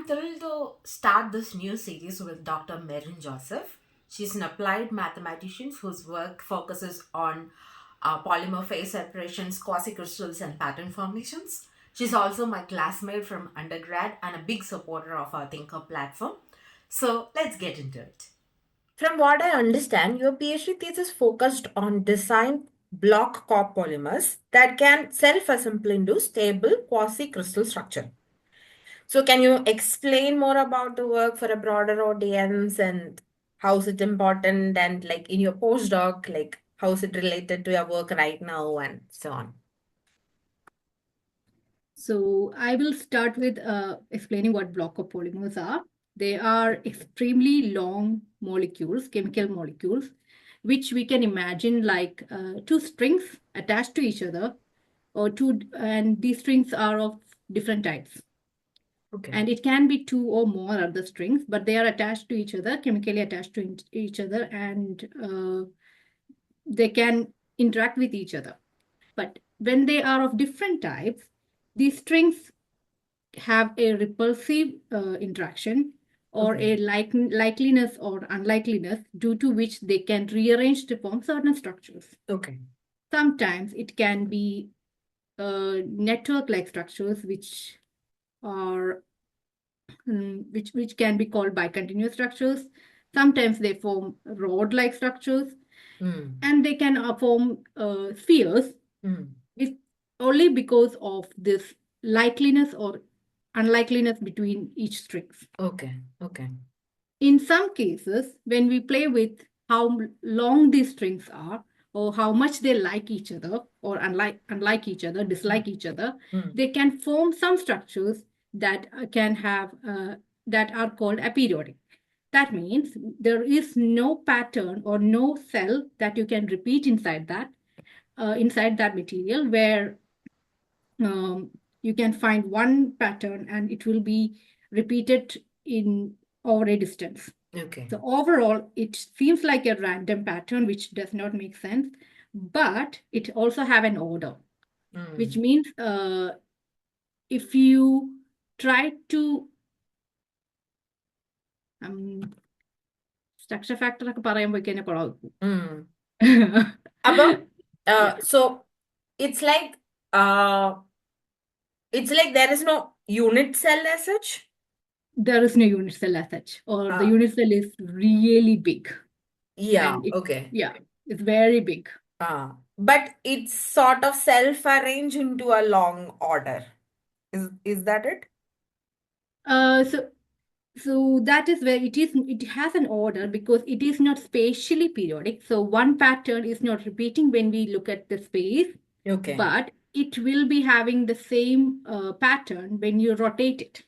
I'm thrilled to start this new series with Dr. Merin Joseph. She's an applied mathematician whose work focuses on polymer phase separations, quasicrystals, and pattern formations. She's also my classmate from undergrad and a big supporter of our Thinker platform. So let's get into it. From what I understand, your PhD thesis focused on design block copolymers that can self-assemble into stable quasi-crystal structure. So can you explain more about the work for a broader audience and how is it important and like in your postdoc, like how is it related to your work right now and so on? So I will start with explaining what block of polymers are. They are extremely long molecules, chemical molecules, which we can imagine like two strings attached to each other, and these strings are of different types. Okay. And it can be two or more other strings, but they are attached to each other, chemically attached to each other, and they can interact with each other. But when they are of different types, these strings have a repulsive interaction or Okay. a likeliness or unlikeliness due to which they can rearrange to form certain structures. Okay. Sometimes it can be network-like structures which are which can be called bicontinuous structures. Sometimes they form rod-like structures, and they can form spheres with only because of this likeliness or unlikeliness between each strings. Okay. Okay. In some cases, when we play with how long these strings are, or how much they like each other, or unlike each other, dislike each other, they can form some structures that can have that are called aperiodic. That means there is no pattern or no cell that you can repeat inside that material where you can find one pattern and it will be repeated in over a distance. Okay. So overall, it seems like a random pattern, which does not make sense, but it also have an order, which means if you try to structure factor ഒക്കെ പറയുമ്പോഴേക്കും കുളമാക്കും. Above, Yeah. so it's like there is no unit cell as such. There is no unit cell as such, or the Uh, unit cell is really big. yeah. And Okay. it's very big. But it's sort of self-arranged into a long order. Is that it? So that is where it has an order because it is not spatially periodic. So one pattern is not repeating when we look at the space, Okay. but it will be having the same pattern when you rotate it.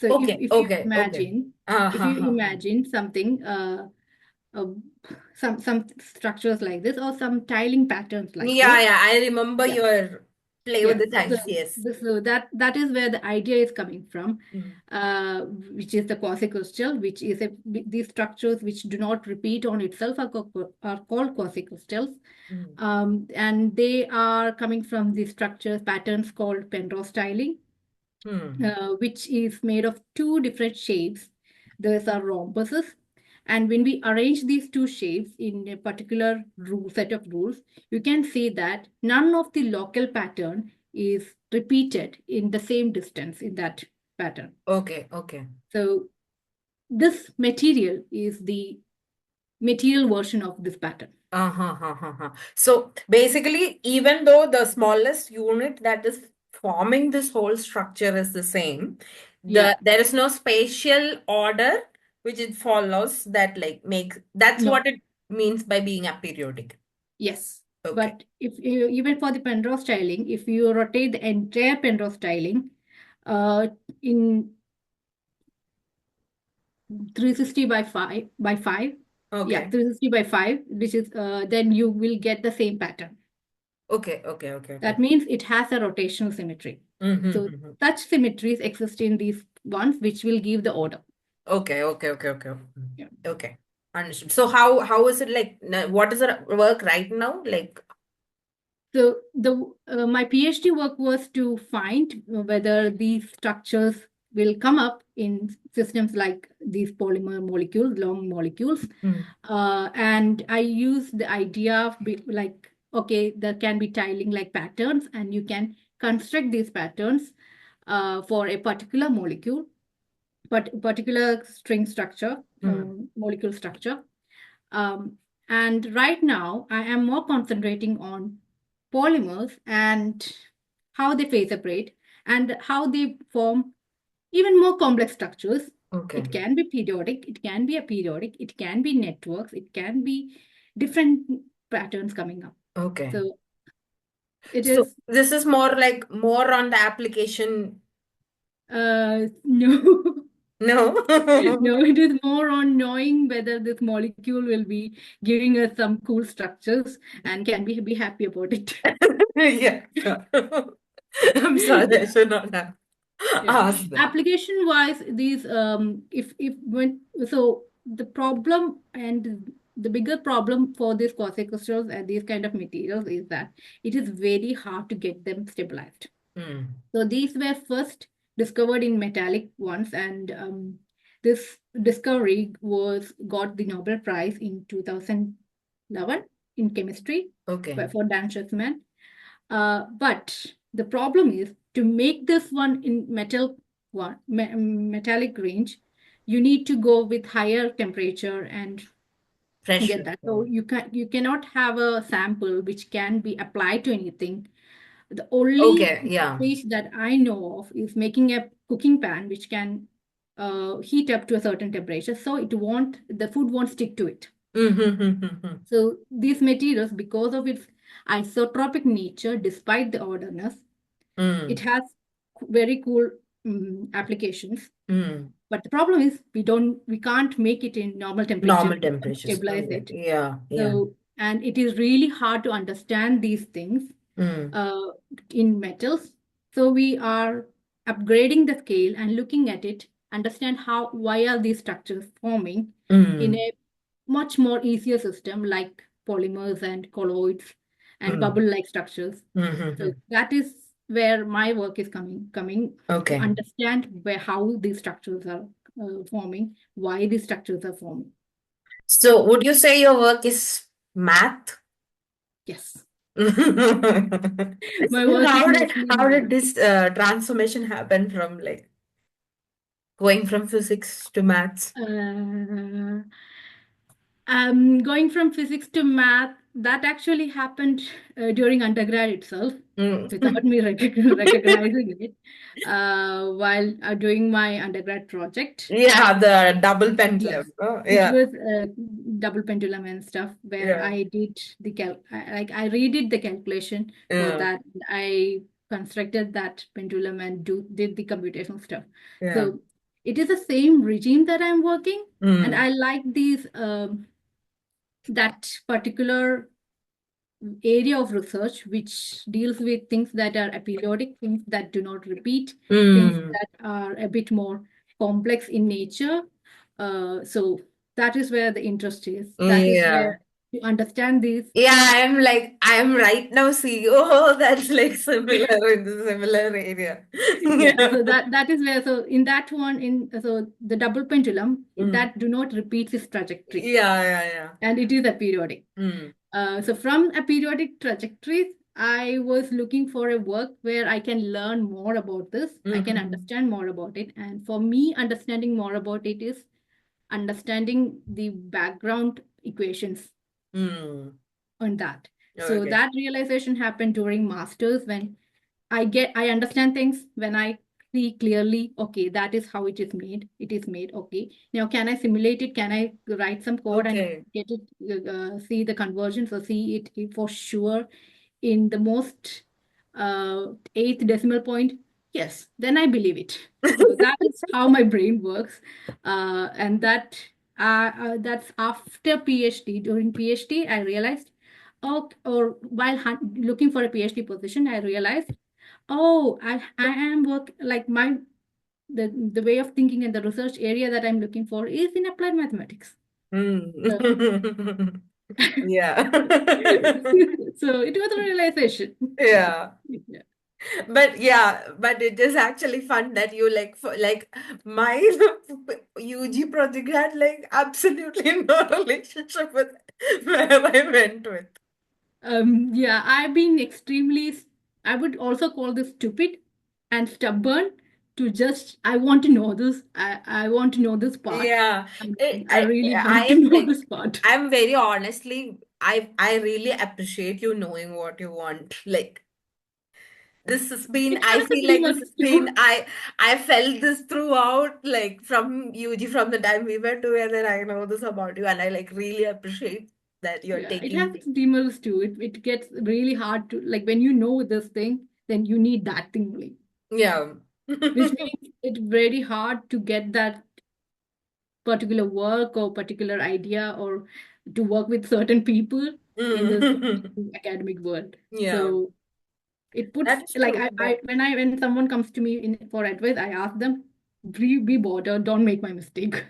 So Okay. if you Okay. Okay. imagine something, uh, some structures like this or some tiling patterns like Yeah, this. yeah. I remember Yeah. your play with Yeah, the tiles. Yes. so that is where the idea is coming from, which is the quasicrystal, which is these structures which do not repeat on itself are called quasicrystals, and they are coming from the structures patterns called Penrose tiling, which is made of two different shapes. Those are rhombuses. And when we arrange these two shapes in a particular set of rules, you can see that none of the local pattern is repeated in the same distance in that pattern. Okay. Okay. So this material is the material version of this pattern. So basically, even though the smallest unit that is forming this whole structure is the same, Yeah. there is no spatial order which it follows that like makes that's No. what it means by being aperiodic. Yes. Okay. But if you, even for the Penrose styling, if you rotate the entire Penrose styling in 360 by 5 by 5, yeah, Okay. 360 by 5, which is then you will get the same pattern. Okay. Okay. Okay. Okay. That means it has a rotational symmetry. So such symmetries exist in these ones, which will give the order. Okay. Okay. Okay. Okay. Yeah. Okay. Understood. So how is it like what is the work right now? Like So the my PhD work was to find whether these structures will come up in systems like these polymer molecules, long molecules, and I use the idea of like, okay, there can be tiling like patterns, and you can construct these patterns for a particular molecule, but particular string structure, molecule structure. Um, and right now, I am more concentrating on polymers and how they phase separate and how they form even more complex structures. Okay. It can be periodic, it can be aperiodic, it can be networks, it can be different patterns coming up. Okay. So it So is, this is more like more on the application. no. No. No, it is more on knowing whether this molecule will be giving us some cool structures and can we be happy about it. Yeah, sure. I'm sorry, I should not have Yeah. asked that. Application wise, these if when so the problem and the bigger problem for these quasicrystals and these kind of materials is that it is very hard to get them stabilized. So these were first discovered in metallic ones, and this discovery was got the Nobel Prize in 2011 in chemistry Okay. for Dan Schutzman. But the problem is to make this one in metallic range, you need to go with higher temperature and get Pressure. that. So you cannot have a sample which can be applied to anything. The only Okay, yeah. place that I know of is making a cooking pan which can heat up to a certain temperature, so the food won't stick to it. Mm-hmm. So these materials, because of its isotropic nature, despite the oddness, it has very cool applications. But the problem is we can't make it in normal temperature. Normal We can't temperatures. stabilize Okay. it. Yeah, yeah. So, and it is really hard to understand these things uh, in metals. So we are upgrading the scale and looking at it, understand why are these structures forming in Mm. a much more easier system like polymers and colloids and Mm. bubble-like structures. So Mm-hmm. that is where my work is coming to Okay. understand how these structures are forming, why these structures are forming. So would you say your work is math? Yes, my work is mostly How did math. this transformation happen from like going from physics to maths? Uh, Going from physics to math, that actually happened during undergrad itself, Mm. without me recognizing it, while doing my undergrad project. Yeah, the double Yes, pendulum. Oh, which yeah, was double pendulum and stuff, where yeah, I did the I redid the calculation for yeah, that. I constructed that pendulum and did the computational stuff. yeah. So it is the same regime that I'm working, and Mm. I like these that particular area of research which deals with things that are aperiodic, things that do not repeat, things Mm. that are a bit more complex in nature. So that is where the interest is. That is Yeah. where you understand these. Yeah, I'm right now seeing, oh, that's like similar in the similar area. Yeah, Yeah. so that is where, so in that one, in so the double pendulum Mm. that do not repeat its trajectory, Yeah, yeah, yeah. and it is aperiodic. Mm. So from a periodic trajectories, I was looking for a work where I can learn more about this. I can Mm-hmm. understand more about it. And for me, understanding more about it is understanding the background equations Mm. on that. So Okay. that realization happened during masters when I understand things when I see clearly, okay, that is how it is made. It is made. Okay. Now, can I simulate it? Can I write some code and Okay. get it, see the conversions or see it for sure in the most eighth decimal point? Yes, then I believe it. So that is how my brain works. And that's after PhD. During PhD, I realized, oh, or while looking for a PhD position, I realized, oh, I am work like the way of thinking and the research area that I'm looking for is in applied mathematics. So, Mm. Yeah. So it was a realization. Yeah. Yeah. But yeah, but it is actually fun that you like like my UG project had like absolutely no relationship with where I went with. Yeah, I've been extremely, I would also call this stupid and stubborn to just, I want to know this. I want to know this part. Yeah, And it, I really I want to am know like this part. I'm very honestly I really appreciate you knowing what you want. Like this has been It I has a feel like this glimmers has been too. I felt this throughout like from UG from the time we were together. I know this about you and I like really appreciate that you're Yeah, it has taking. its glimmers too. It gets really hard to, like, when you know this thing, then you need that thing only, Yeah. which means it's very hard to get that particular work or particular idea or to work with certain people in this academic world. Yeah, So it puts, that's like, true. when someone comes to me for advice, I ask them, be bothered, don't make my mistake.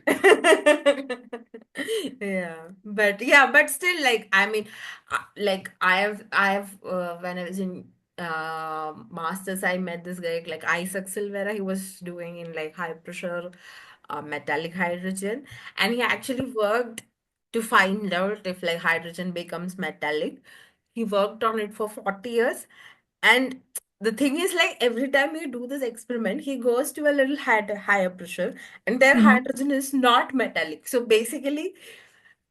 Yeah, but yeah, but still, like, I mean, like, when I was in masters, I met this guy, like Isaac Silvera. He was doing in like high pressure metallic hydrogen, and he actually worked to find out if like hydrogen becomes metallic. He worked on it for 40 years, and the thing is, like, every time you do this experiment, he goes to a little higher pressure, and their Mhm. hydrogen is not metallic. So basically,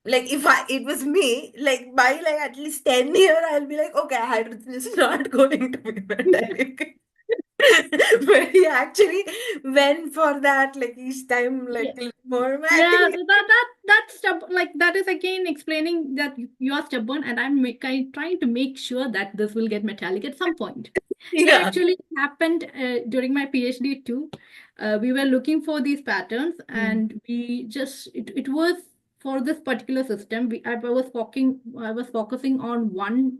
like if it was me, like by like at least 10 year, I'll be like, okay, hydrogen is not going to be metallic. But he actually went for that, like each time, Yeah. like more. I Yeah, think, so that's stubborn. Like, that is again explaining that you are stubborn, and trying to make sure that this will get metallic at some point. That yeah. actually happened during my PhD too. We were looking for these patterns, Mm, and it was for this particular system. I was focusing on one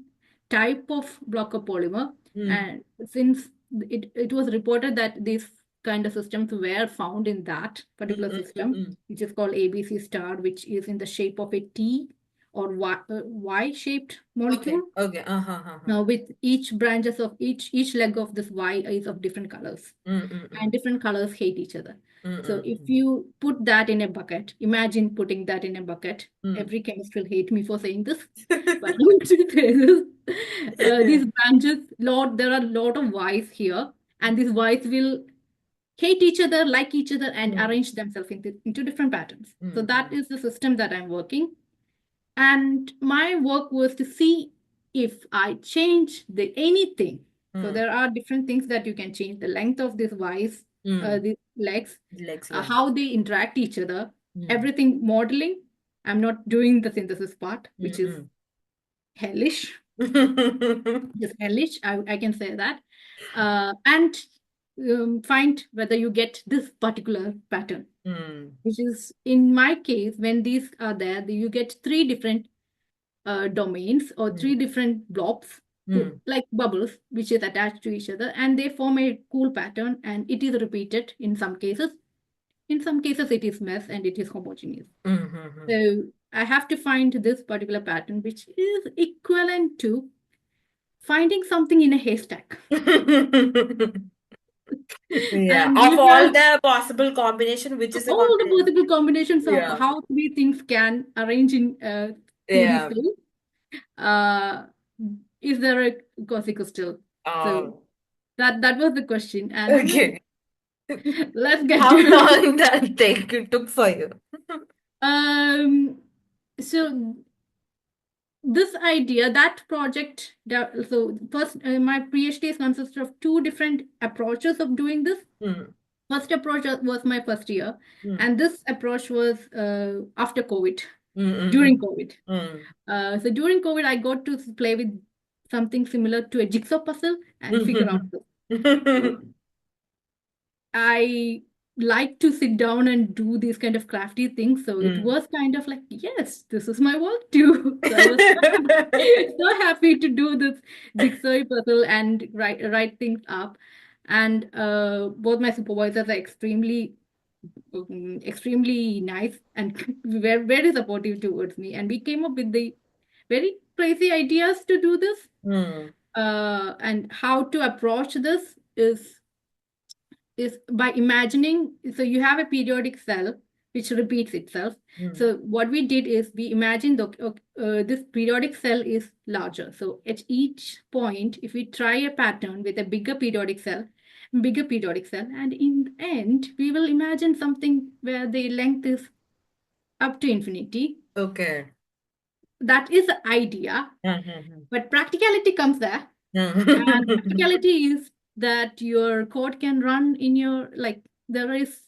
type of blocker polymer, mm, and since it was reported that these kind of systems were found in that mm, particular mm, mm, system, mm. which is called ABC star, which is in the shape of a T or Y-shaped Okay, molecule. okay, uh-huh. Now, with each branches of each leg of this Y is of different colors, Mm, mm, and mm, different colors hate each other. mm, So mm, if mm. you put that in a bucket, imagine putting that in a bucket. Mm. Every chemist will hate me for saying this, but I want to say this. These branches, there are a lot of Ys here, and these Ys will hate each other, like each other, and Mm, arrange themselves into different patterns. So mm, that mm, is the system that I'm working. And my work was to see if I change anything. So mm, there are different things that you can change: the length of these Ys, mm. these legs, Legs, yeah. how they interact each other, Mm, everything modeling. I'm not doing the synthesis part, which is mm, hellish. mm. Just hellish, I can say that. And find whether you get this particular pattern, Mm, which is in my case, when these are there, you get three different domains or mm, three different blobs, mm, like bubbles, which is attached to each other, and they form a cool pattern, and it is repeated in some cases. In some cases, it is mess and it is homogeneous. mm. So I have to find this particular pattern, which is equivalent to finding something in a haystack. Yeah, And of you all have the possible combination, which is a all the combination? possible combinations of Yeah, how three things can arrange in 2D yeah. space. Uh, is there a Quasicrystal? So Oh, that was the question, and okay. let's get to How it. long that take it took for you? Um, so this idea, that project, so first, my PhD consists of two different approaches of doing this. Mm, First approach was my first year, mm, and this approach was after COVID, mm, during mm, COVID. mm, So during COVID, I got to play with something similar to a jigsaw puzzle and figure out mm. this. So I like to sit down and do these kind of crafty things. So it Mm. was kind of like, yes, this is my work too. So I was so happy to do this jigsaw puzzle and write things up. And both my supervisors are extremely nice and very supportive towards me. And we came up with the very crazy ideas to do this. Mm. And how to approach this is by imagining. So you have a periodic cell which repeats itself. Mm. So what we did is we imagined this periodic cell is larger. So at each point, if we try a pattern with a bigger periodic cell, and in the end, we will imagine something where the length is up to infinity. Okay. That is the idea, Mm-hmm. but practicality comes there. And Mm. practicality is that your code can run in your, like, there is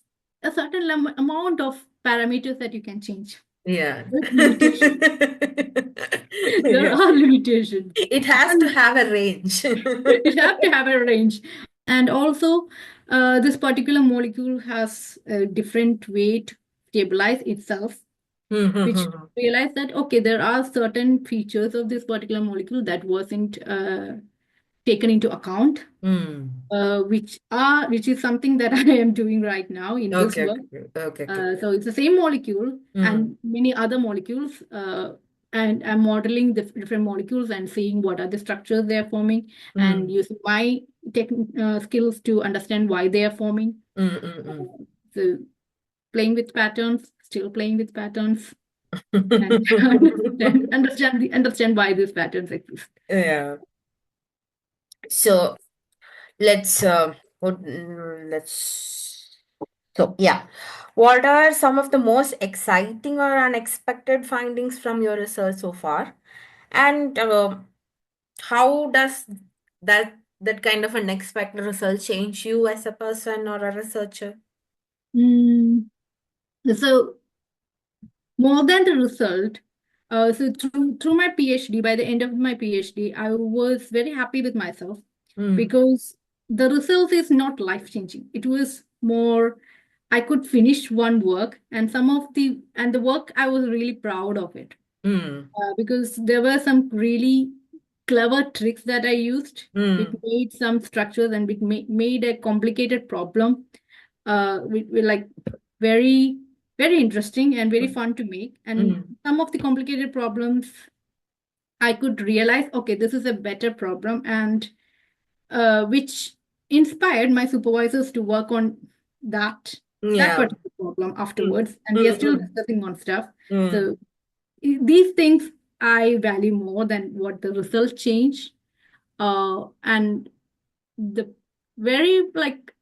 a certain amount of parameters that you can change. Yeah. There's limitation. There Yeah. are limitations. It has to And have a range. it have to have a range. And also, this particular molecule has a different way to stabilize itself, which Mm-hmm. realize that, okay, there are certain features of this particular molecule that wasn't taken into account, Mm. which is something that I am doing right now in this Okay, work. okay, okay, okay. So it's the same molecule Mm. and many other molecules, and I'm modeling the different molecules and seeing what are the structures they are forming, and Mm. using my skills to understand why they are forming. Mm, mm, So playing with patterns, still playing with patterns, and mm. understand why these patterns exist. Yeah. So let's let's so yeah. What are some of the most exciting or unexpected findings from your research so far? And how does that kind of unexpected result change you as a person or a researcher? Mm, so more than the result, so through my PhD, by the end of my PhD, I was very happy with myself Mm. because the result is not life changing. It was more, I could finish one work, and the work I was really proud of it, Mm. because there were some really clever tricks that I used, which Mm. made some structures and which made a complicated problem, with like very, very interesting and very fun to make. And Mm. some of the complicated problems, I could realize, okay, this is a better problem, and which inspired my supervisors to work on that Yeah. particular problem Mm. afterwards. And we are Mm. still Mm. discussing on stuff. Mm. So these things I value more than what the result change. And the very like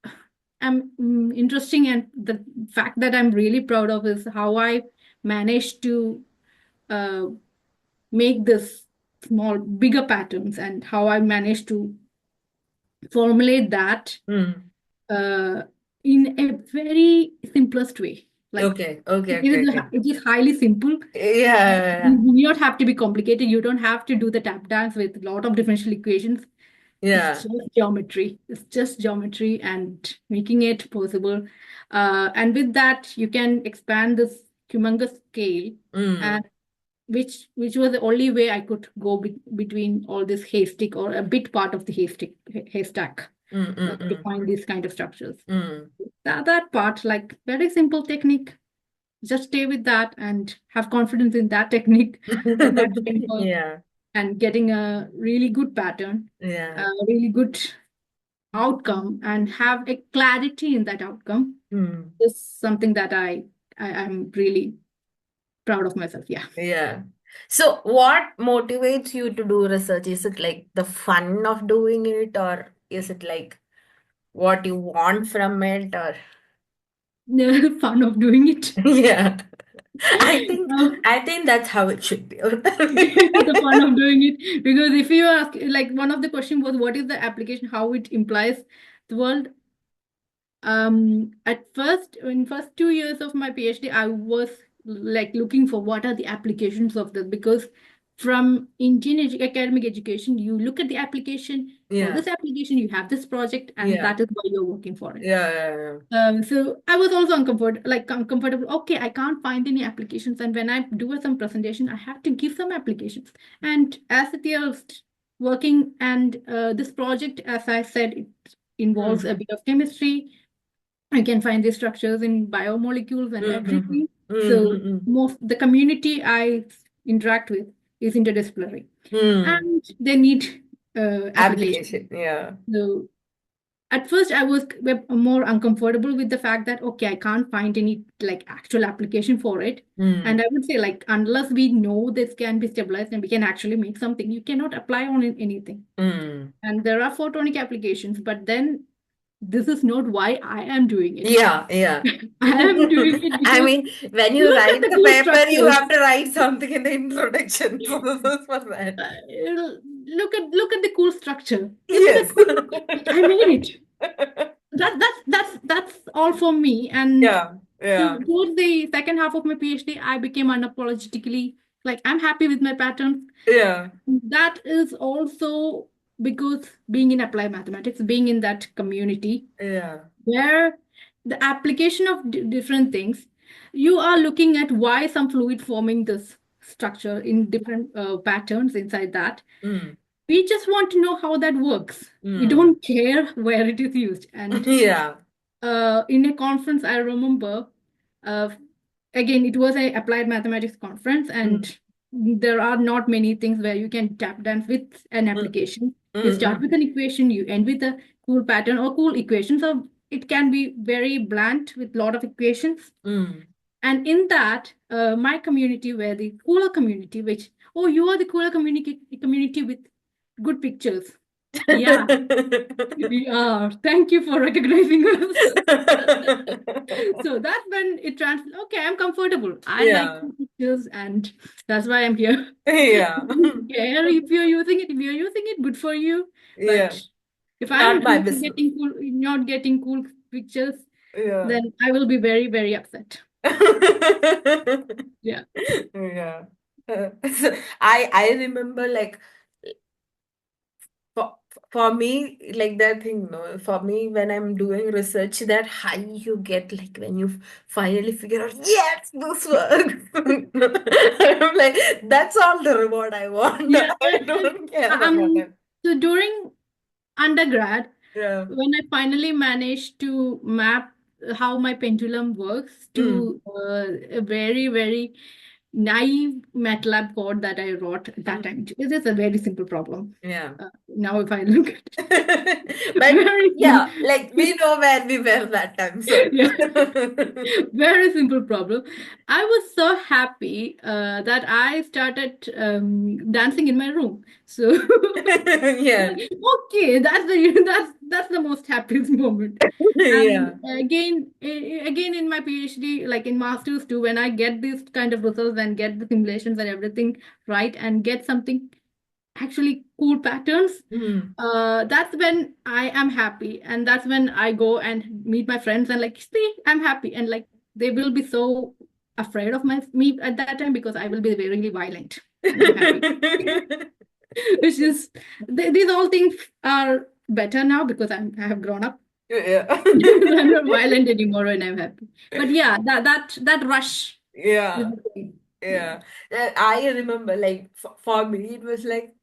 interesting, and the fact that I'm really proud of is how I managed to uh, make this bigger patterns, and how I managed to formulate that Mm. uh, in a very simplest way. Like Okay, okay, okay, okay. it is highly simple. Yeah, You do not have to be complicated. You don't have to do the tap dance with a lot of differential equations. It's yeah. just geometry. It's just geometry and making it possible. And with that, you can expand this humongous scale, Mm. and which was the only way I could go between all this haystack, or a bit part of the haystack, Mm, mm, to mm, find these kind of structures. mm. That part, like very simple technique, just stay with that and have confidence in that technique and that framework, Yeah, and getting a really good pattern, a yeah. really good outcome, and have a clarity in that outcome Mm. is something that I'm really proud of myself. Yeah. Yeah. So what motivates you to do research? Is it like the fun of doing it, or is it like what you want from it, or Fun of doing it. yeah. I think Um, I think that's how it should be. the fun of doing it, because if you ask, like, one of the question was, what is the application, how it implies the world. At first, in first 2 years of my PhD, I was like looking for what are the applications of this, because from Indian academic education, you look at the application. For Yeah, this application, you have this project, and yeah, that is why you're working for it. yeah, yeah, So I was also uncomfortable. Okay, I can't find any applications, and when I do some presentation, I have to give some applications. And as a theorist working, and this project, as I said, it yeah. involves Mm. a bit of chemistry. I can find these structures in biomolecules and Mm-hmm. everything. So Mm-hmm. most the community I interact with, is interdisciplinary, Hmm. and they need application. Application. Yeah. So at first I was more uncomfortable with the fact that okay, I can't find any like actual application for it. Hmm. And I would say like unless we know this can be stabilized and we can actually make something, you cannot apply on it anything. Hmm. And there are photonic applications, but then this is not why I am doing it. Yeah, yeah. I am doing it I because mean, when you look at write the the cool paper, you structures. have to write something in the introduction. So this is for that. Look at the cool structure. Isn't it Yes. cool? I made it. That's all for me. And Yeah, yeah, towards the second half of my PhD, I became unapologetically like I'm happy with my patterns. yeah, That is also because being in applied mathematics, being in that community yeah. where the application of different things, you are looking at why some fluid forming this structure in different patterns inside that. Mm, We just want to know how that works. We mm. don't care where it is used. And Yeah. in a conference, I remember, uh, again, it was a applied mathematics conference, Mm, and there are not many things where you can tap dance with an mm, application. You mm, start with mm, an equation, you end with a cool pattern or cool equation. So it can be very blunt with a lot of equations. mm. And in that, my community were the cooler community, which, oh, you are the cooler community with good pictures. Yeah, we are. Thank you for recognizing us. So that's when it translates. Okay, I'm comfortable. I like Yeah, pictures, and that's why I'm here. yeah, Don't care if you're using it. If you're using it, good for you. yeah. But if Not I'm my not business. not getting cool pictures, Yeah. then I will be very, very upset. Yeah. Yeah. I remember like for for me like that thing no for me when I'm doing research that high you get like when you finally figure out yes this works. I'm like that's all the reward I want. Yeah. I don't care about Um, it. so during undergrad, Yeah. when I finally managed to map how my pendulum works Mm, to a very, very naive MATLAB code that I wrote at that mm, time. It is a very simple problem. yeah. Now, if I look at it, But very yeah, like we know where we were that time, so yeah, very simple problem. I was so happy that I started dancing in my room. So yeah, okay, that's the most happiest moment. And yeah. again in my PhD, like in masters too, when I get these kind of results and get the simulations and everything right and get something actually cool patterns, Mm. that's when I am happy, and that's when I go and meet my friends and like, see, I'm happy, and like they will be so afraid of me at that time because I will be very really violent when I'm happy. Which is these all things are better now because I have grown up. Yeah. I'm not violent anymore when I'm happy. But yeah, that rush is Yeah. the thing. Yeah. Yeah. I remember, like, for me, it was like,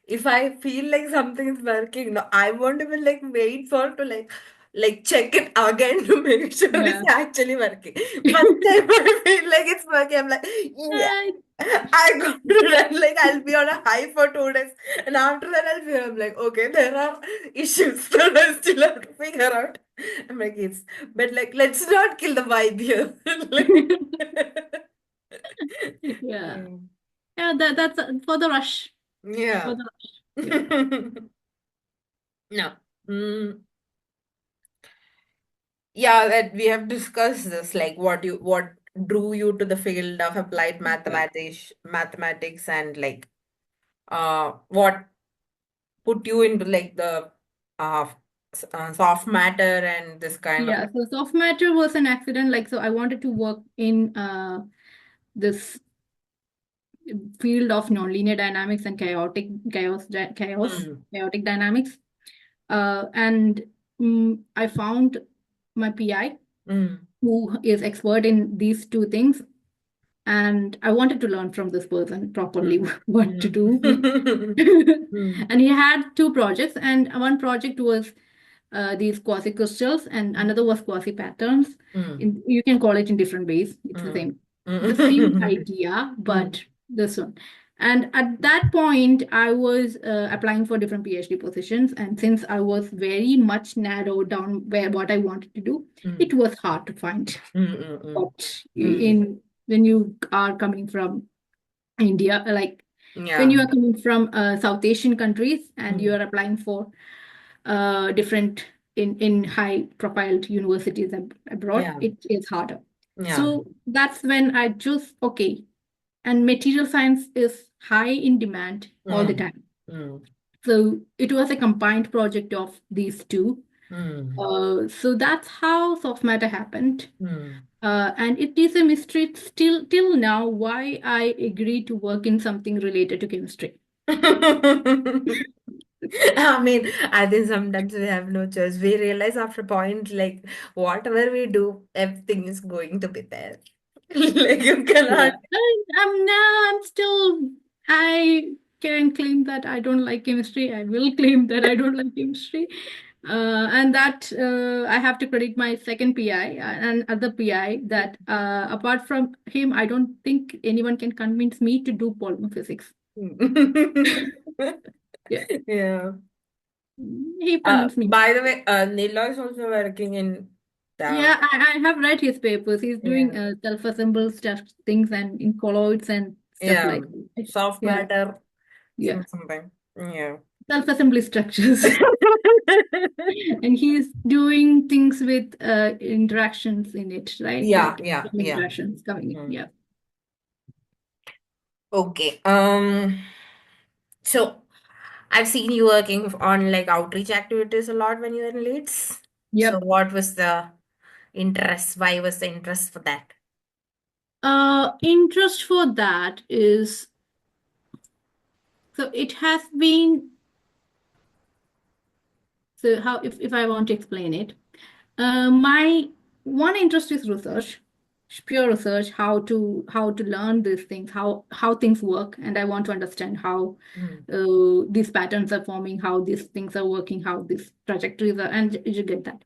if I feel like something is working, no, I won't even like wait for to like check it again to make sure it's Yeah. actually working. First time I feel like it's working, I'm like, yeah, Uh, I got to run. Like I'll be on a high for 2 days, and after that I'll feel I'm like, okay, there are issues that I still have to figure out. I'm like, it's but like let's not kill the vibe here. Like, yeah. yeah. Yeah, that's for the rush. For Yeah. the rush. Yeah. No. Mm, yeah, that we have discussed this, like what drew you to the field of applied Yeah. mathematics and like what put you into like the uh, soft matter and this kind of Yeah. So soft matter was an accident. Like, so I wanted to work in this field of nonlinear dynamics and mm, chaotic dynamics. And I found my PI mm, who is expert in these two things. And I wanted to learn from this person properly mm, what to do. mm, mm, And he had two projects, and one project was these quasicrystals, and another was quasi patterns. mm, You can call it in different ways. It's mm, the same mm, idea, mm, but this one. And at that point, I was applying for different PhD positions. And since I was very much narrowed down where what I wanted to do, it Mm. was hard to find. Mm, mm, mm. But Mm. in when you are coming from India, like when Yeah. you are coming from South Asian countries and you Mm. are applying for different in high profile universities abroad, Yeah. it is harder. Yeah. So that's when I just okay, and material science is high in demand all the Mm. time. Mm. So it was a combined project of these two. Mm. So that's how soft matter happened. Mm. And it is a mystery still till now why I agreed to work in something related to chemistry. I mean, I think sometimes we have no choice. We realize after a point, like whatever we do, everything is going to be there. Like you cannot. Yeah. I'm now I'm still I can claim that I don't like chemistry. I will claim that I don't like chemistry. And that I have to credit my second PI and other PI that apart from him, I don't think anyone can convince me to do polymer physics. Yeah, Yeah. he convinced me. By the way, Nilo is also working in the Yeah, I have read his papers. He's doing yeah self-assembled stuff, things and in colloids and stuff yeah like that. soft Yeah, matter yeah. something. Yeah. Self-assembly structures. And he's doing things with interactions in it, right? Yeah, Like yeah, yeah. interactions coming in. Mm. Yeah. Okay. So I've seen you working on like outreach activities a lot when you were in Leeds. So Yep. what was the interest? Why was the interest for that? Interest for that is so it has been so how if I want to explain it, my one interest is research, pure research, how to learn these things, how things work, and I want to understand how Mm. these patterns are forming, how these things are working, how these trajectories are, and you get that.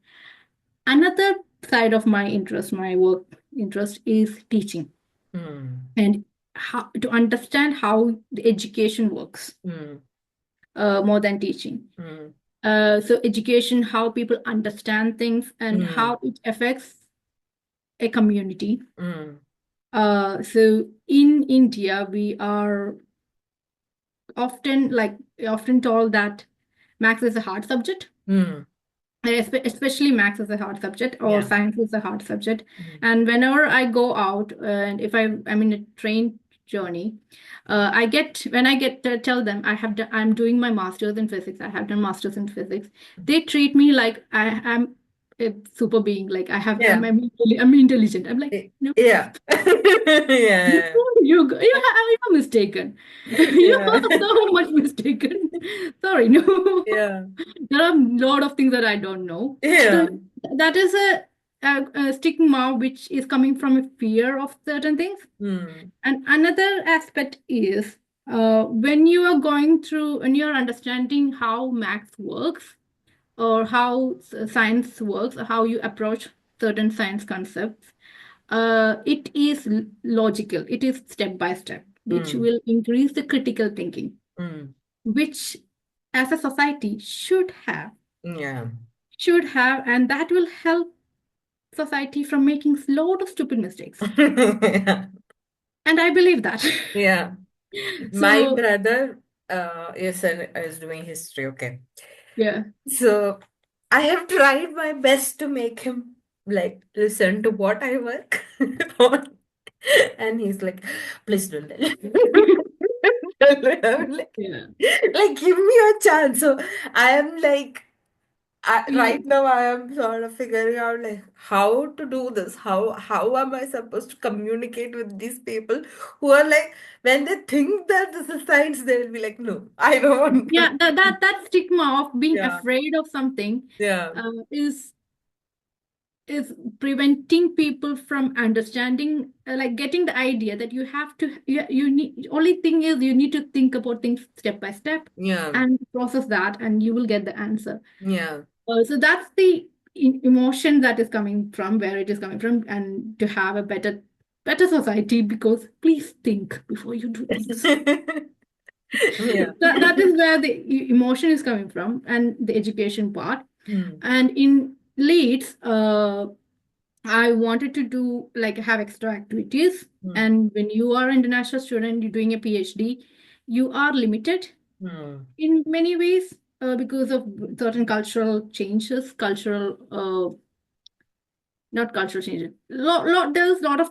Another side of my interest, my work interest, is teaching Mm. and how to understand how the education works Mm. more than teaching. Mm. So education, how people understand things and Mm. how it affects a community. Mm. So in India, we are often told that maths is a hard subject, Mm. especially maths is a hard subject or Yeah. science is a hard subject. Mm. And whenever I go out and if I'm in a train journey, when I get to tell them I'm doing my master's in physics, I have done masters in physics, they treat me like I'm a super being, like Yeah. I'm intelligent. I'm like, no. Yeah. Yeah. You're mistaken. You're Yeah. so much mistaken. Sorry, no. Yeah. There are a lot of things that I don't know. So Yeah. that is a stigma which is coming from a fear of certain things. Mm. And another aspect is when you're understanding how maths works or how science works, or how you approach certain science concepts, it is logical. It is step by step, which Mm. will increase the critical thinking, Mm. which as a society Yeah. and that will help society from making a lot of stupid mistakes. Yeah. And I believe that. Yeah. My So, brother is doing history, okay. yeah. So I have tried my best to make him like listen to what I work on. And he's like, please don't tell him." I'm Yeah. like, give me a chance. So I am like Yeah. right now I am sort of figuring out like how to do this. How am I supposed to communicate with these people who are like when they think that this is science, they will be like, no, I don't want Yeah, to. that stigma of being Yeah, afraid of something yeah, uh, is is preventing people from understanding, like getting the idea that you need, only thing is you need to think about things step by step yeah, and process that and you will get the answer. yeah. So that's the emotion that is coming from where it is coming from, and to have a better society, because please think before you do things. Yeah. That is where the emotion is coming from, and the education part. Mm. And in Leeds, I wanted to do like have extra activities. Mm. And when you are an international student, you're doing a PhD, you are limited Mm. in many ways because of certain cultural changes, not cultural changes. There's a lot of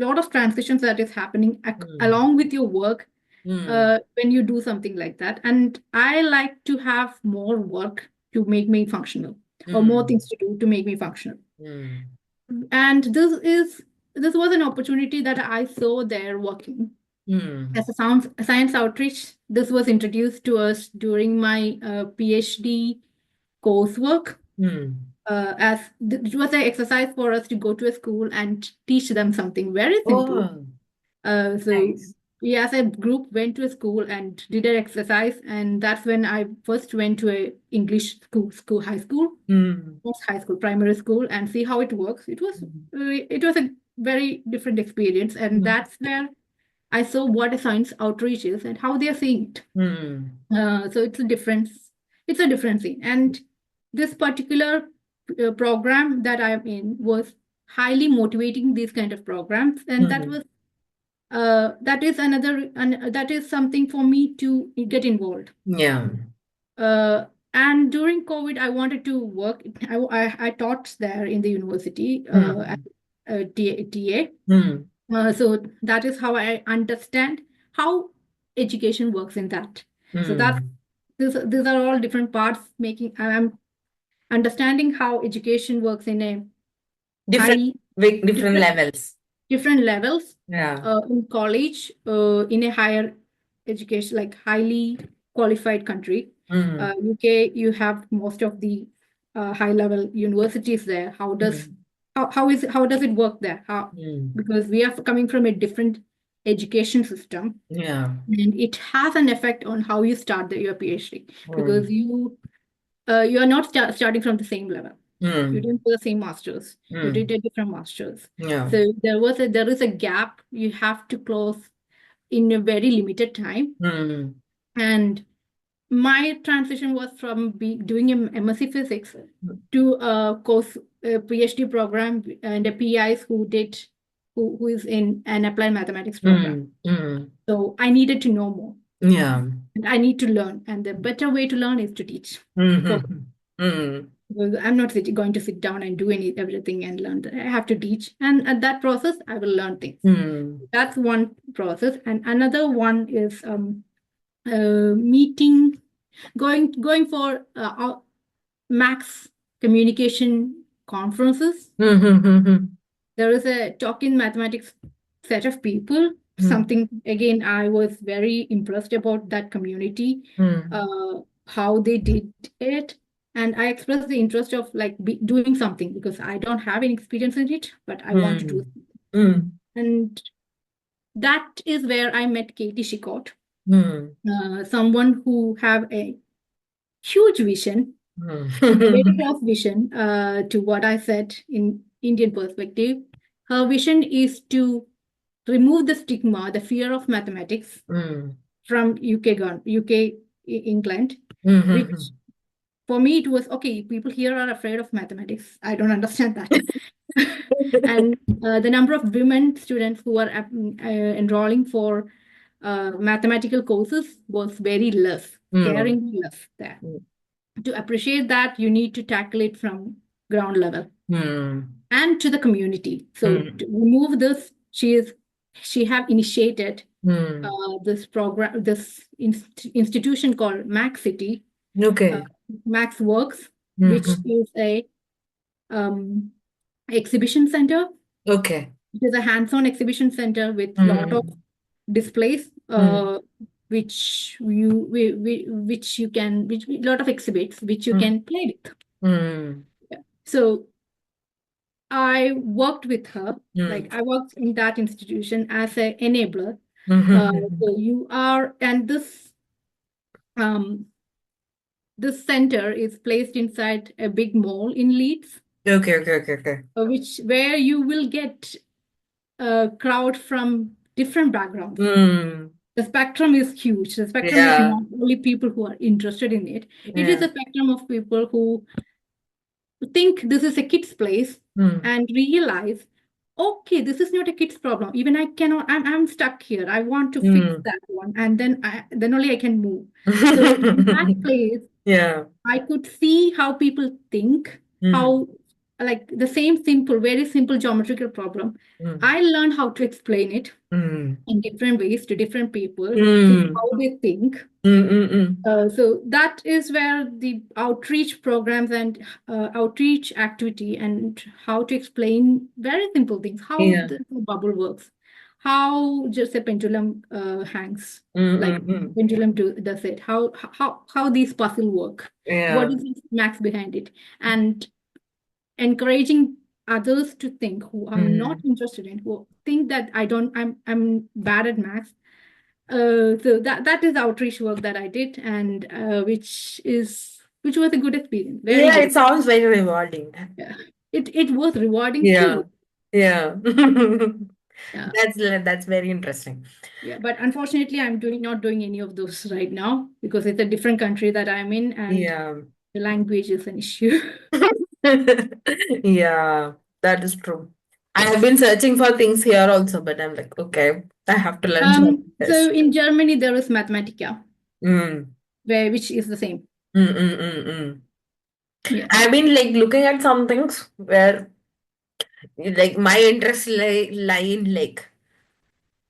lot of transitions that is happening Mm. along with your work Mm. when you do something like that. And I like to have more work to make me functional, or more Mm. things to do to make me functional. Mm. And this was an opportunity that I saw there working Mm. as a science outreach. This was introduced to us during my PhD coursework. Mm. It was an exercise for us to go to a school and teach them something very simple. Oh, So nice. we as a group went to a school and did an exercise, and that's when I first went to a English high school, Mm. not high school, primary school, and see how it works. It was a very different experience, and Mm. that's where I saw what a science outreach is and how they are seeing it. Mm. So it's a difference. It's a different thing. And this particular program that I'm in was highly motivating these kind of programs, and Mm. that is something for me to get involved. Yeah. Uh, and during COVID, I wanted to work. I taught there in the university as Mm. a TA. Mm. So that is how I understand how education works in that. So Mm. these are all different parts making. I'm understanding how education works in a Different high with different different levels. different levels Yeah. in college, in a higher education, like highly qualified country. Mm. UK, you have most of the high level universities there. Mm. How does it work there? How, Mm. because we are coming from a different education system, Yeah. and it has an effect on how you start your PhD, because Mm. you are not starting from the same level. You Mm. didn't do the same masters. You Mm. did a different masters. Yeah. So there is a gap you have to close in a very limited time. Mm. And my transition was from doing a MSc physics to a PhD program, and a PIs who is in an applied mathematics program. Mm. Mm. So I needed to know more. Yeah. And I need to learn. And the better way to learn is to teach. For Mm-hmm. Mm. Because I'm not going to sit down and do everything and learn. I have to teach. And at that process, I will learn things. Mm. That's one process. And another one is meeting, going for max communication conferences. Mm-hmm. There is a talk in mathematics set of people. Mm. Something, again, I was very impressed about that community, Mm. how they did it. And I expressed the interest of like doing something, because I don't have any experience in it, but I want to do Mm. it. Mm. And that is where I met Katie Shicot, Mm. someone who have a huge vision, and a very Mm. close vision to what I said in Indian perspective. Her vision is to remove the stigma, the fear of mathematics Mm. from UK, England, which Mhm. for me it was okay. People here are afraid of mathematics. I don't understand that. And the number of women students who are enrolling for mathematical courses was very less, Mm. caring less there. To appreciate that, you need to tackle it from ground level Mm. and to the community. So Mm. to remove this, she have initiated Mm. this program, this institution called Max City, uh, Okay. Max Works, which Mhm. is a um, exhibition center. Okay. It is a hands-on exhibition center with lot of Mm. displays, Mm. which you can, which lot of exhibits which you Mm. can play with. Mm. So I worked with her, Mm. like I worked in that institution as an enabler. Mhm. So you are, and um, this center is placed inside a big mall in Leeds, Okay, okay, okay, okay. where you will get a crowd from different backgrounds. Mm. The spectrum is huge. The spectrum is Yeah. not only people who are interested in it. It is Yeah. a spectrum of people who think this is a kid's place Mm. and realize, okay, this is not a kid's problem. Even I cannot, I'm stuck here. I want to fix Mm. that one. And then only I can move. So in that place, Yeah. I could see how people think, Mm. how like the same simple, very simple geometrical problem. Mm. I learned how to explain it Mm. in different ways to different people, see Mm. how they think. Mm. Mm. Mm. So that is where the outreach programs and outreach activity and how to explain very simple things, how Yeah. the bubble works, how just a pendulum hangs, Mm. like Mm. Mm. pendulum does it, how these puzzle work, what Yeah. is the max behind it, and encouraging others to think who are not Mm. interested in, who think that I'm bad at maths. So that is outreach work that I did, and which was a good experience, very Yeah, good. it sounds very rewarding. Yeah. It was rewarding Yeah. too. Yeah. Yeah, That's very interesting. yeah. But unfortunately, I'm doing not doing any of those right now because it's a different country that I'm in, and Yeah. the language is an issue. Yeah, that is true. I have been searching for things here also, but I'm like, okay, I have to learn So Japanese. in Germany there is Mathematica, Mm. which is the same. Mm, mm, mm, mm. Yeah. I've been like looking at some things where like my interests lie in like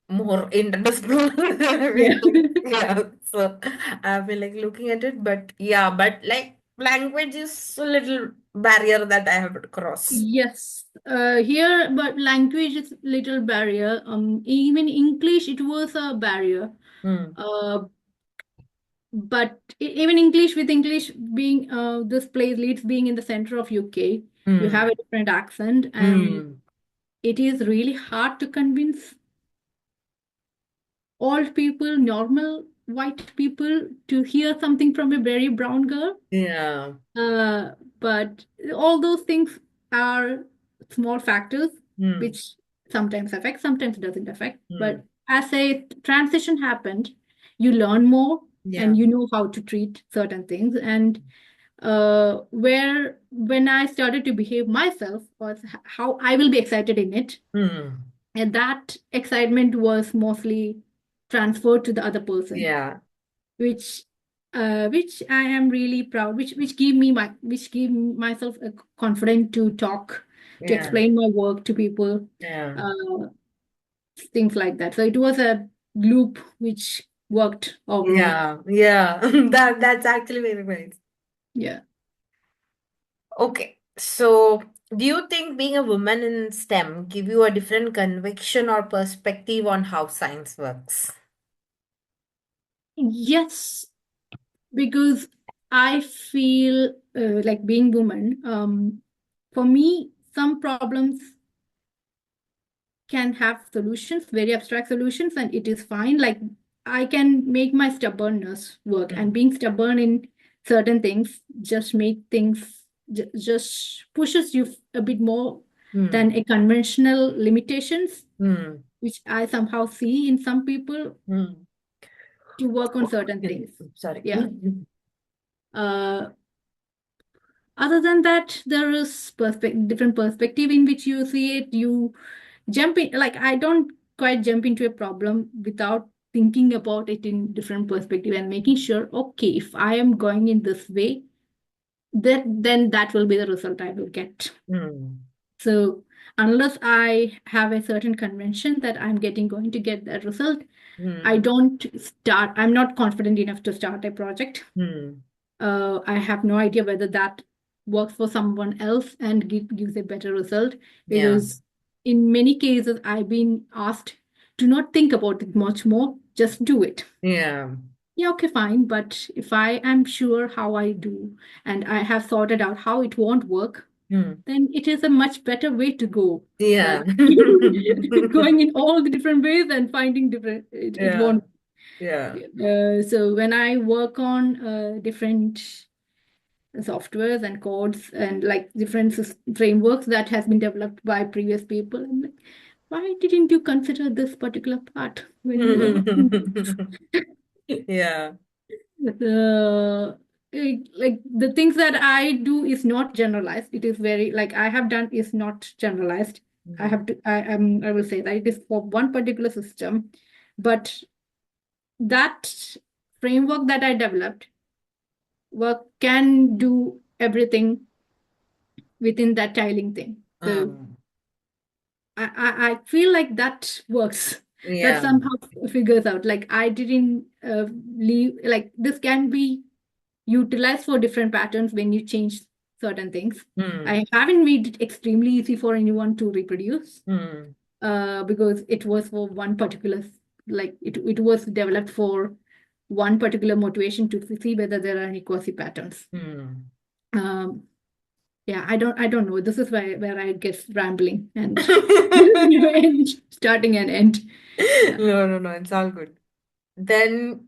more interdisciplinary Yeah. things. Yeah. So I've been like looking at it, but yeah, but like language is a little barrier that I have to cross. Yes, here, but language is little barrier. Even English, it was a barrier. Mm. Uh, but even English, with English being this place, Leeds being in the center of UK, you Mm. have a different accent, and Mm. it is really hard to convince old people, normal white people, to hear something from a very brown girl. Yeah. Uh, but all those things are small factors Mm. which sometimes affect, sometimes doesn't affect. Mm. But as a transition happened, you learn more Yeah. and you know how to treat certain things. And where when I started to behave myself was how I will be excited in it. Mm. And that excitement was mostly transferred to the other person, Yeah. which which I am really proud, which give me which give myself a confidence to talk, to Yeah. explain my work to people, Yeah. uh, things like that. So it was a loop which worked overall. Yeah. Yeah. That's actually very nice. Yeah. Okay. So, do you think being a woman in STEM give you a different conviction or perspective on how science works? Yes, because I feel like being woman, for me, some problems can have solutions, very abstract solutions, and it is fine. Like I can make my stubbornness work, and Mm. being stubborn in certain things just make things just pushes you a bit more than Mm. a conventional limitations, Mm. which I somehow see in some people Mm. to work on certain Mm. things. Sorry. Yeah. Uh, Other than that, there is different perspective in which you see it. You jump in, like I don't quite jump into a problem without thinking about it in different perspective and making sure, okay, if I am going in this way, then that will be the result I will get. Mm. So unless I have a certain convention that I'm getting going to get that result, I Mm. don't start. I'm not confident enough to start a project. Mm. I have no idea whether that works for someone else and gives a better result, Yeah. because in many cases I've been asked to not think about it much more, just do it. Yeah. Yeah, okay, fine. But if I am sure how I do and I have sorted out how it won't work, Mm. then it is a much better way to go Yeah. than going in all the different ways and finding different, it Yeah. won't. Yeah. So when I work on different softwares and codes and like different frameworks that has been developed by previous people, why didn't you consider this particular part when you were working? Yeah. The like the things that I do is not generalized. It is very like I have done is not generalized. I Mm. have to I will say that it is for one particular system, but that framework that I developed work can do everything within that tiling thing. So Um, I feel like that works. That yeah. somehow figures out. Like I didn't leave. Like this can be utilized for different patterns when you change certain things. Mm. I haven't made it extremely easy for anyone to reproduce Mm. because it was for one particular, like it was developed for one particular motivation to see whether there are any quasi patterns. Mm. Um, yeah, I don't know. This is where I get rambling and and starting and end. Yeah. No, no, no, it's all good. Then,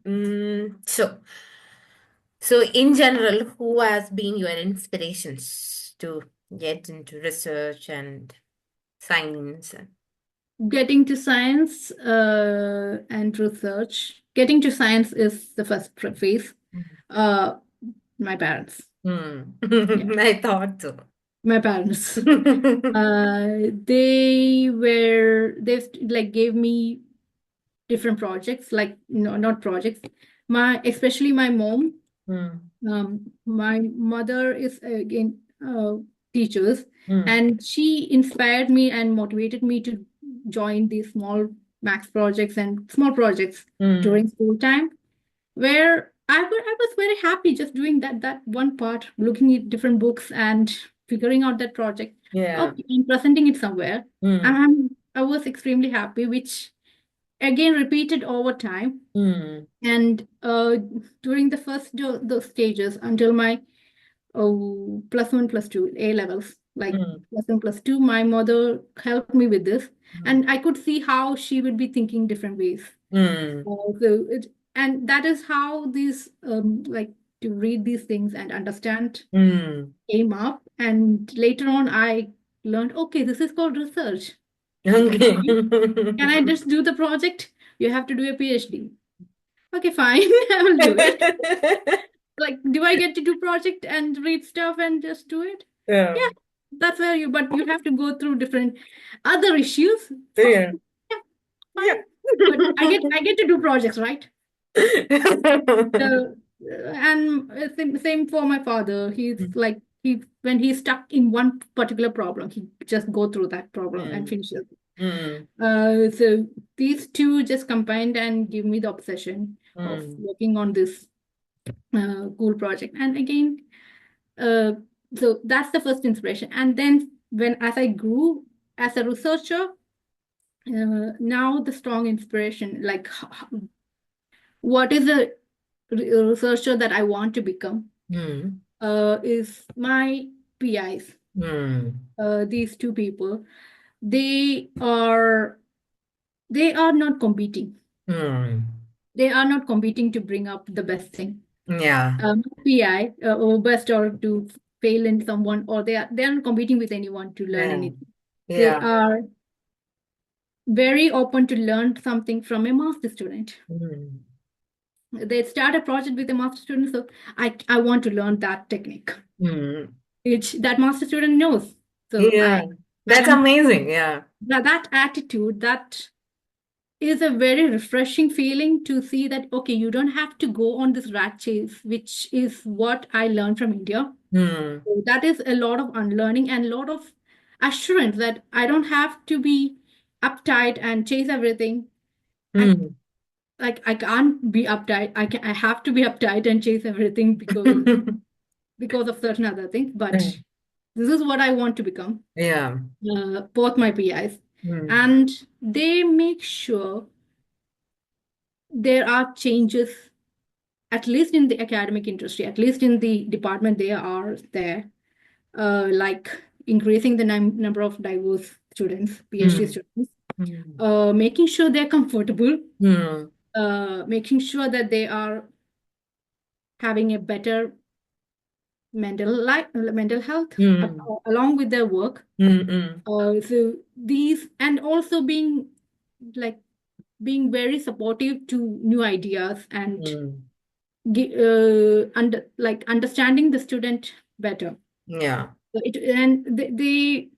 so in general, who has been your inspirations to get into research and science? Getting to science and research. Getting to science is the first phase. Uh, my parents. Hmm. Yeah, I thought so. my parents. They like gave me different projects, like no, not projects. My especially my mom. Hmm. My mother is again teachers, Hmm. and she inspired me and motivated me to join these small max projects and small projects Hmm. during school time, where I was very happy just doing that one part, looking at different books and figuring out that project. Yeah. Okay, and presenting it somewhere. Hmm. I was extremely happy, which again repeated over time. Hmm. And during the first those stages until my plus one, plus two, A levels, like Hmm. plus one, plus two, my mother helped me with this. Hmm. And I could see how she would be thinking different ways. Hmm. And that is how these, like to read these things and understand Hmm. came up. And later on, I learned, okay, this is called research. Okay, Okay. fine. Can I just do the project? You have to do a PhD. Okay, fine. I will do it. Like, do I get to do project and read stuff and just do it? Yeah. Yeah, that's where but you have to go through different other issues. Fine. Yeah. Yeah, Yeah. fine. But I get to do projects, right? So, and same for my father. He's like when he's stuck in one particular problem, he just go through that problem and Mm. finish it. Mm. So these two just combined and give me the obsession of Mm. working on this cool project. And again, uh, so that's the first inspiration. And then when as I grew as a researcher, now the strong inspiration, like what is a researcher that I want to become, Mm. is my PIs. Mm. These two people, they are they are not competing. Mm. They are not competing to bring up the best thing. Yeah. PI or best or to fail in someone, or they are not competing with anyone to learn Yeah. anything. They Yeah. are very open to learn something from a master student. Mm. They start a project with a master student, so I want to learn that technique, Mm. which that master student knows. So Yeah. I That's am amazing. Yeah. that attitude, that is a very refreshing feeling to see that okay, you don't have to go on this rat chase, which is what I learned from India. Mm. So that is a lot of unlearning and a lot of assurance that I don't have to be uptight and chase everything. I Mm. like I can't be uptight. I have to be uptight and chase everything because of certain other things. But this is what I want to become. Yeah. Both my PIs, Mm. and they make sure there are changes, at least in the academic industry, at least in the department they are there, like increasing the number of diverse students, PhD Mm. students, Mm. making sure they're comfortable, Mm. making sure that they are having a better mental health Mm. along with their work. Mm. Mm. So these, and also like being very supportive to new ideas, and Mm. understanding the student better. Yeah. So and they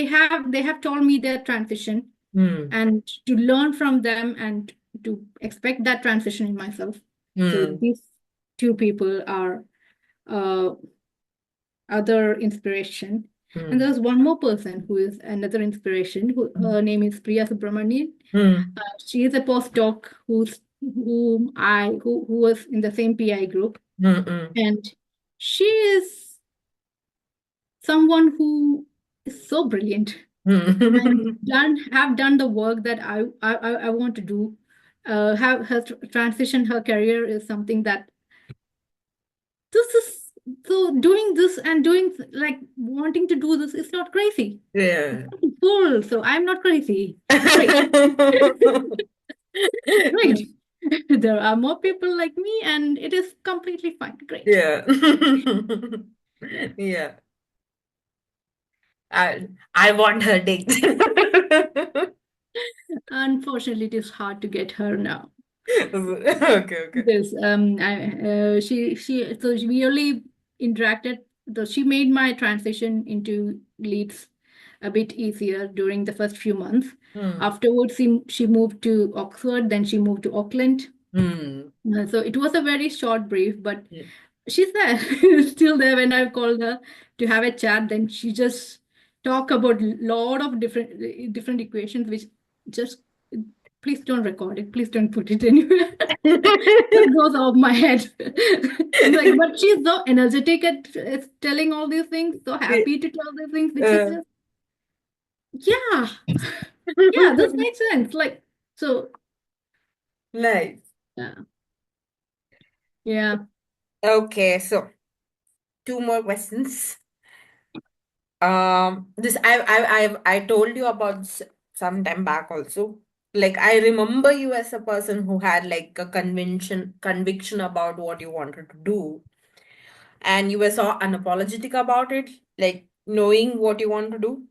have told me their transition, Mm. and to learn from them and to expect that transition in myself. So Mm. these two people are uh, other inspiration. And Mm. there's one more person who is another inspiration. Her name is Priya Subramanian. Mm. She is a postdoc who was in the same PI group, Mm. Mm. and she is someone who is so brilliant and Mm. have done the work that I want to do. Have her transition, her career is something that this is so doing this and doing like wanting to do this is not crazy. It's Yeah. not full, so I'm not crazy. Great. Great. There are more people like me, and it is completely fine. Great. Yeah. Yeah. I want her dates. Unfortunately, it is hard to get her now. Okay, okay. Because we only interacted. So she made my transition into Leeds a bit easier during the first few months. Hmm. Afterwards, she moved to Oxford, then she moved to Auckland. Hmm. So it was a very short brief, but Hmm. she's there, still there when I called her to have a chat. Then she just talk about lot of different equations, which just please don't record it. Please don't put it anywhere. Just goes off my head. I'm like, but she's so energetic at telling all these things, so happy to tell these things, which is Uh, just, yeah, yeah, this makes sense. Like, so, Nice. yeah, yeah. Okay, so two more questions. This I told you about some time back also. Like I remember you as a person who had like a conviction about what you wanted to do, and you were so unapologetic about it, like knowing what you want to do.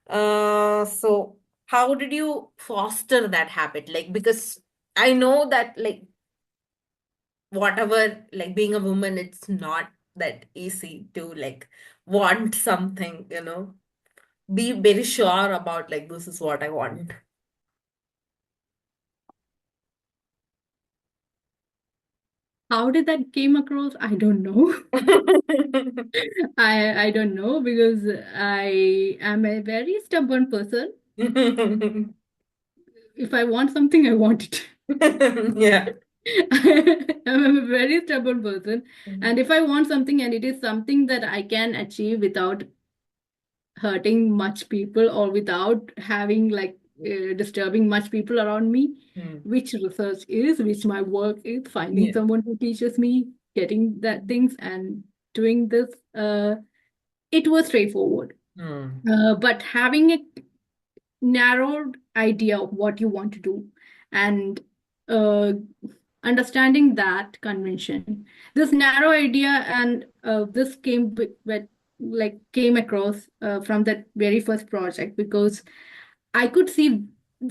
So how did you foster that habit? Like because I know that like whatever, like being a woman, it's not that easy to like want something, be very sure about like this is what I want. How did that came across? I don't know. I don't know because I am a very stubborn person. If I want something, I want it. Yeah. I'm a very stubborn person. And if I want something and it is something that I can achieve without hurting much people or without having like disturbing much people around me, Mm. which research is, which my work is, finding Yeah. someone who teaches me, getting that things and doing this, it was straightforward. Mm. But having a narrowed idea of what you want to do and uh, understanding that convention, this narrow idea, and this came across from that very first project, because I could see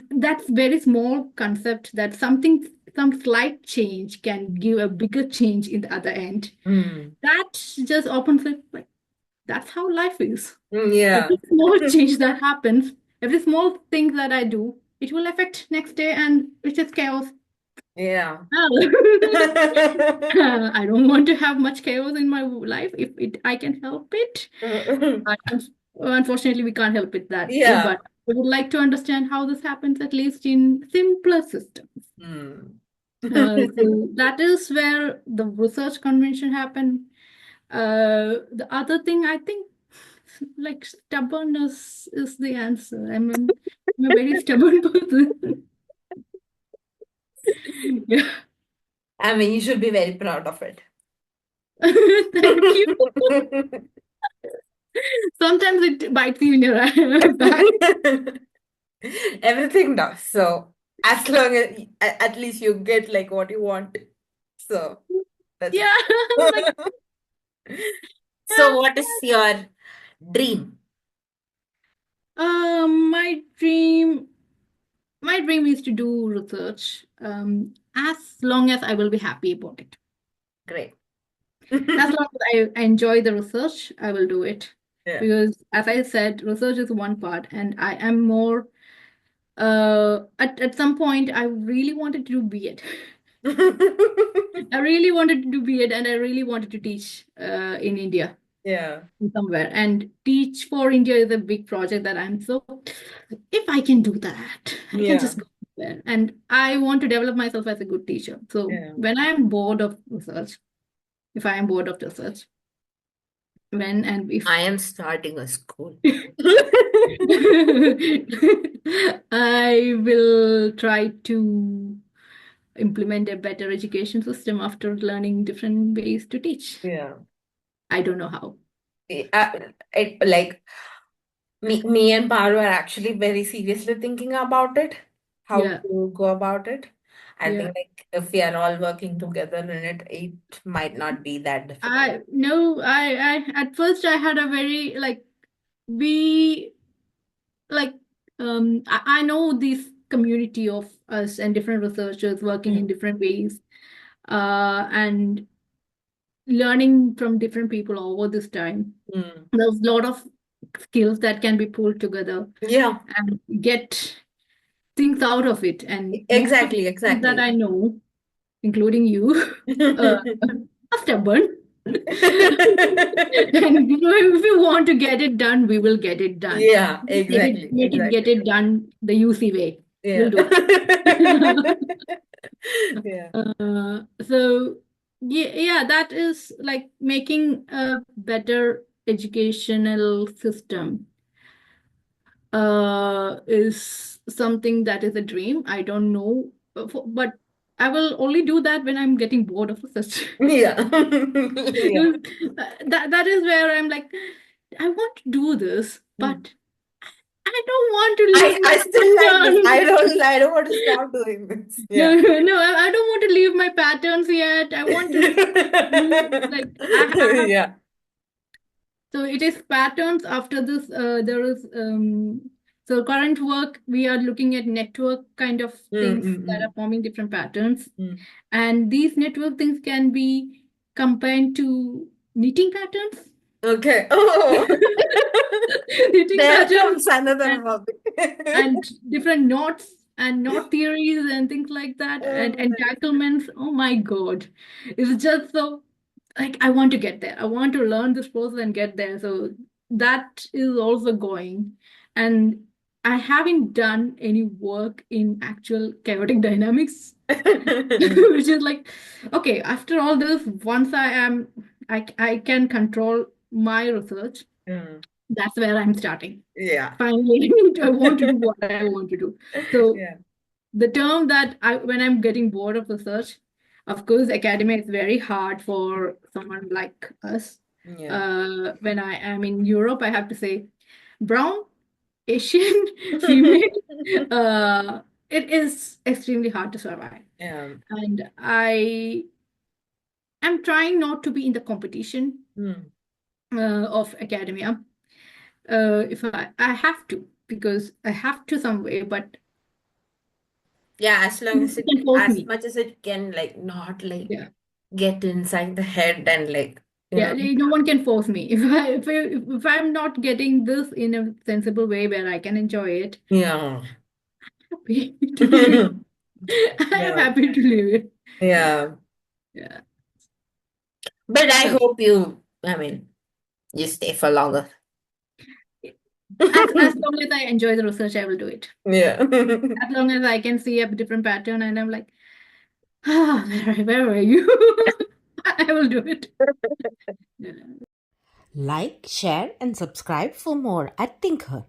that's very small concept that some slight change can give a bigger change in the other end. Mm. That just opens it, like, that's how life is. Yeah. Every small change that happens, every small thing that I do, it will affect next day, and which is chaos. Yeah. Well, I don't want to have much chaos in my life if I can help it. But unfortunately, we can't help it that way. Yeah. But I would like to understand how this happens, at least in simpler systems. Mm. So that is where the research convention happened. The other thing, I think, like stubbornness is the answer. I'm a very stubborn person. Yeah. I mean, you should be very proud of it. Thank you. Sometimes it bites you in your back. Everything does. So as long as at least you get like what you want. So that's Yeah, like it. So, what is your dream? My dream is to do research. As long as I will be happy about it. Great. As long as I enjoy the research, I will do it. Yeah. Because as I said, research is one part, and I am more at some point I really wanted to do B.Ed. I really wanted to do B.Ed and I really wanted to teach in India Yeah. somewhere. And Teach for India is a big project that I'm so, if I can do that, I can Yeah. just go there. And I want to develop myself as a good teacher. So Yeah. when I'm bored of research, if I am bored of research, when and if I am starting a school. I will try to implement a better education system after learning different ways to teach. Yeah. I don't know how. Like me and Paru are actually very seriously thinking about it, how Yeah, to go about it. I yeah. think like if we are all working together in it, it might not be that difficult. I no, I at first I had a very we like I know this community of us and different researchers working in Mm. different ways, and learning from different people over this time. Mm. There's a lot of skills that can be pulled together Yeah, and get things out of it. And most of the exactly, things that exactly. I know, including you, uh, are stubborn. And if we want to get it done, we will get it done. Yeah, Get it, exactly, get exactly. it done the UC way. Yeah. We'll do that. Yeah. So yeah, that is like making a better educational system is something that is a dream. I don't know, but I will only do that when I'm getting bored of research. Yeah. Yeah. That is where I'm like, I want to do this, Mm. but I don't want to leave I my still like this. pattern. I don't want to stop doing this. No, Yeah. no, I don't want to leave my patterns yet. I want to do like I have. Yeah. So it is patterns. After this, there is so current work we are looking at network kind of Mm, things mm, that are mm, forming different patterns, mm. and these network things can be combined to knitting patterns. Okay. Oh, Knitting there patterns comes another and hobby. different knots and knot theories and things like that and Oh my entanglements. Oh my God. It's just so like I want to get there. I want to learn this process and get there. So that is also going. And I haven't done any work in actual chaotic dynamics, God. which is like, okay, after all this, once I can control my research, Mm, that's where I'm starting. yeah. Finally, I want to do what I want to do. So Yeah. the term that when I'm getting bored of research, of course, academia is very hard for someone like us. Yeah. When I am in Europe, I have to say brown, Asian, female. Uh, it is extremely hard to survive. Yeah. And I am trying not to be in the competition Mm. of academia. If I have to, because I have to some way, but Yeah, as long you as it, can force as me. much as it can, like, not like Yeah. get inside the head and like, you Yeah, know. no one can force me. If I'm not getting this in a sensible way where I can enjoy it, Yeah. happy to leave it. I am Yeah. happy to leave it. Yeah. Yeah. But I So hope you stay for longer. as long as I enjoy the research, I will do it. Yeah. As long as I can see a different pattern and I'm like, where were you? I will do it. Yeah. Like, share, and subscribe for more at Think Her.